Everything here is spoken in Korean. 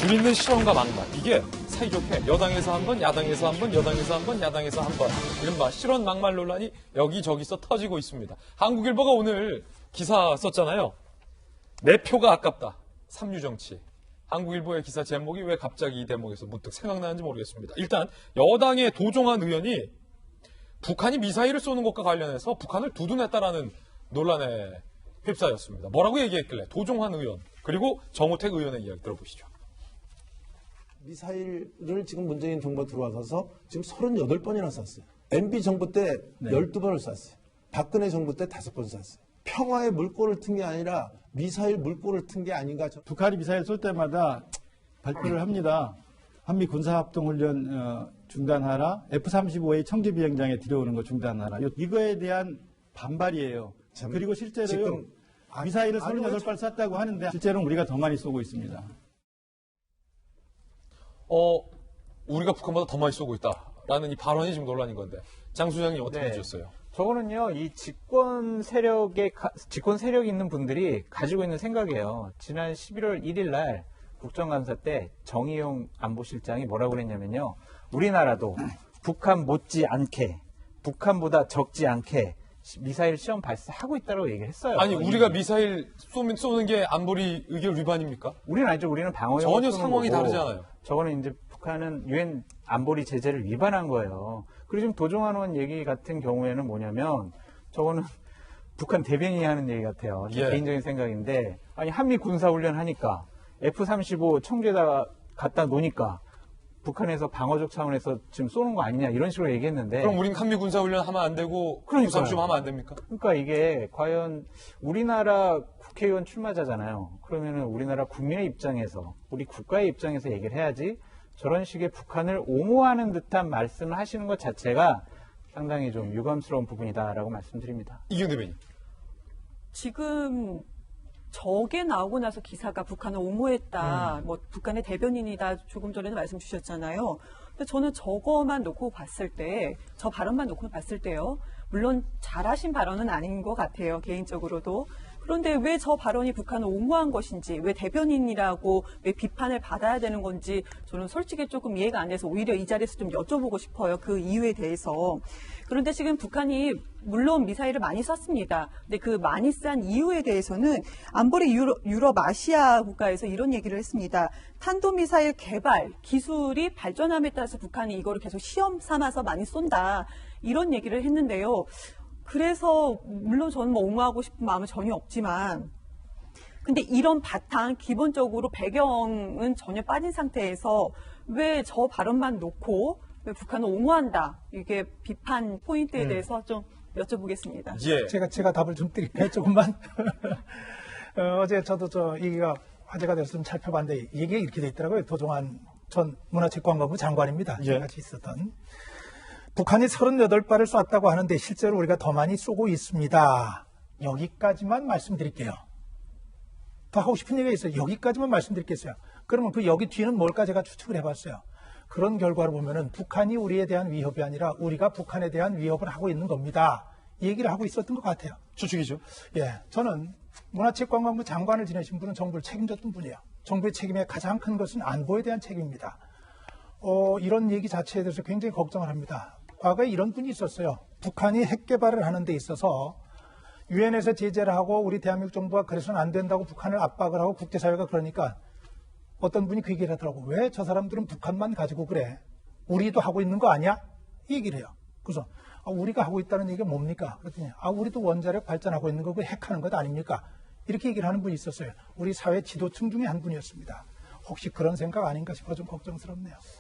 줄있는 실언과 막말. 이게 사이좋게 여당에서 한 번, 야당에서 한 번, 여당에서 한 번, 야당에서 한 번. 이른바 실언 막말 논란이 여기저기서 터지고 있습니다. 한국일보가 오늘 기사 썼잖아요. 내 표가 아깝다. 삼류정치. 한국일보의 기사 제목이 왜 갑자기 이 대목에서 문득 생각나는지 모르겠습니다. 일단 여당의 도종환 의원이 북한이 미사일을 쏘는 것과 관련해서 북한을 두둔했다라는 논란에 휩싸였습니다. 뭐라고 얘기했길래 도종환 의원 그리고 정우택 의원의 이야기 들어보시죠. 미사일을 지금 문재인 정부가 들어와서 지금 38번이나 쐈어요. MB 정부 때 12번을 쐈어요. 박근혜 정부 때 5번 쐈어요. 평화의 물꼬를 튼 게 아니라 미사일 물꼬를 튼 게 아닌가. 북한이 미사일 쏠 때마다 발표를 합니다. 한미 군사합동훈련 중단하라, F-35A 청지 비행장에 들여오는 거 중단하라. 이거에 대한 반발이에요. 그리고 실제로요, 미사일을 38발 쐈다고 하는데 실제로는 우리가 더 많이 쏘고 있습니다. 우리가 북한보다 더 많이 쏘고 있다라는 이 발언이 지금 논란인 건데 장 소장이 어떻게 보셨어요? 저거는요, 이 집권 세력이 있는 분들이 가지고 있는 생각이에요. 지난 11월 1일 날 국정감사 때 정의용 안보실장이 뭐라고 그랬냐면요. 우리나라도 북한 못지 않게, 북한보다 적지 않게 미사일 시험 발사하고 있다고 얘기를 했어요. 아니, 우리가 미사일 쏘는 게 안보리 의결 위반입니까? 우리는 아니죠. 우리는 방어용 전혀 상황이 다르잖아요. 저거는 이제 북한은 유엔 안보리 제재를 위반한 거예요. 그리고 지금 도종환 의원 얘기 같은 경우에는 뭐냐면 저거는 북한 대변인이 하는 얘기 같아요. 제 개인적인 생각인데, 아니 한미 군사훈련 하니까 F-35 청주에다가 갖다 놓으니까 북한에서 방어적 차원에서 지금 쏘는 거 아니냐 이런 식으로 얘기했는데, 그럼 우린 한미 군사훈련 하면 안 되고 F-35 하면 안 됩니까? 그러니까 이게 과연 우리나라 국회의원 출마자잖아요. 그러면은 우리나라 국민의 입장에서, 우리 국가의 입장에서 얘기를 해야지 저런 식의 북한을 옹호하는 듯한 말씀을 하시는 것 자체가 상당히 좀 유감스러운 부분이다라고 말씀드립니다. 이경 대변인. 지금 저게 나오고 나서 기사가 북한을 옹호했다, 뭐 북한의 대변인이다 조금 전에도 말씀 주셨잖아요. 근데 저는 저거만 놓고 봤을 때, 저 발언만 놓고 봤을 때요. 물론 잘하신 발언은 아닌 것 같아요, 개인적으로도. 그런데 왜 저 발언이 북한을 옹호한 것인지, 왜 대변인이라고 왜 비판을 받아야 되는 건지 저는 솔직히 조금 이해가 안 돼서 오히려 이 자리에서 좀 여쭤보고 싶어요. 그 이유에 대해서. 그런데 지금 북한이 물론 미사일을 많이 쐈습니다. 근데 그 많이 싼 이유에 대해서는 안보리 유럽 아시아 국가에서 이런 얘기를 했습니다. 탄도미사일 개발 기술이 발전함에 따라서 북한이 이거를 계속 시험 삼아서 많이 쏜다. 이런 얘기를 했는데요. 그래서 물론 저는 뭐 옹호하고 싶은 마음은 전혀 없지만, 근데 이런 바탕 기본적으로 배경은 전혀 빠진 상태에서 왜 저 발언만 놓고 왜 북한을 옹호한다, 이게 비판 포인트에 대해서 좀 여쭤보겠습니다. 제가 답을 좀 드릴까요? 조금만. 어제 저도 얘기가 화제가 돼서 좀 살펴봤는데 얘기가 이렇게 돼 있더라고요. 도종환 전 문화체육관광부 장관입니다. 같이 있었던. 북한이 38발을 쐈다고 하는데 실제로 우리가 더 많이 쏘고 있습니다. 여기까지만 말씀드릴게요. 더 하고 싶은 얘기가 있어요. 여기까지만 말씀드리겠어요. 그러면 그 여기 뒤는 뭘까 제가 추측을 해봤어요. 그런 결과를 보면은 북한이 우리에 대한 위협이 아니라 우리가 북한에 대한 위협을 하고 있는 겁니다. 이 얘기를 하고 있었던 것 같아요. 추측이죠. 저는 문화체육관광부 장관을 지내신 분은 정부를 책임졌던 분이에요. 정부의 책임의 가장 큰 것은 안보에 대한 책임입니다. 이런 얘기 자체에 대해서 굉장히 걱정을 합니다. 과거에 이런 분이 있었어요. 북한이 핵 개발을 하는 데 있어서 유엔에서 제재를 하고 우리 대한민국 정부가 그래서는 안 된다고 북한을 압박을 하고 국제사회가 그러니까 어떤 분이 그 얘기를 하더라고. 왜 저 사람들은 북한만 가지고 그래? 우리도 하고 있는 거 아니야? 이 얘기를 해요. 그래서 우리가 하고 있다는 얘기가 뭡니까? 그랬더니 우리도 원자력 발전하고 있는 거고 핵하는 것 아닙니까? 이렇게 얘기를 하는 분이 있었어요. 우리 사회 지도층 중에 한 분이었습니다. 혹시 그런 생각 아닌가 싶어 좀 걱정스럽네요.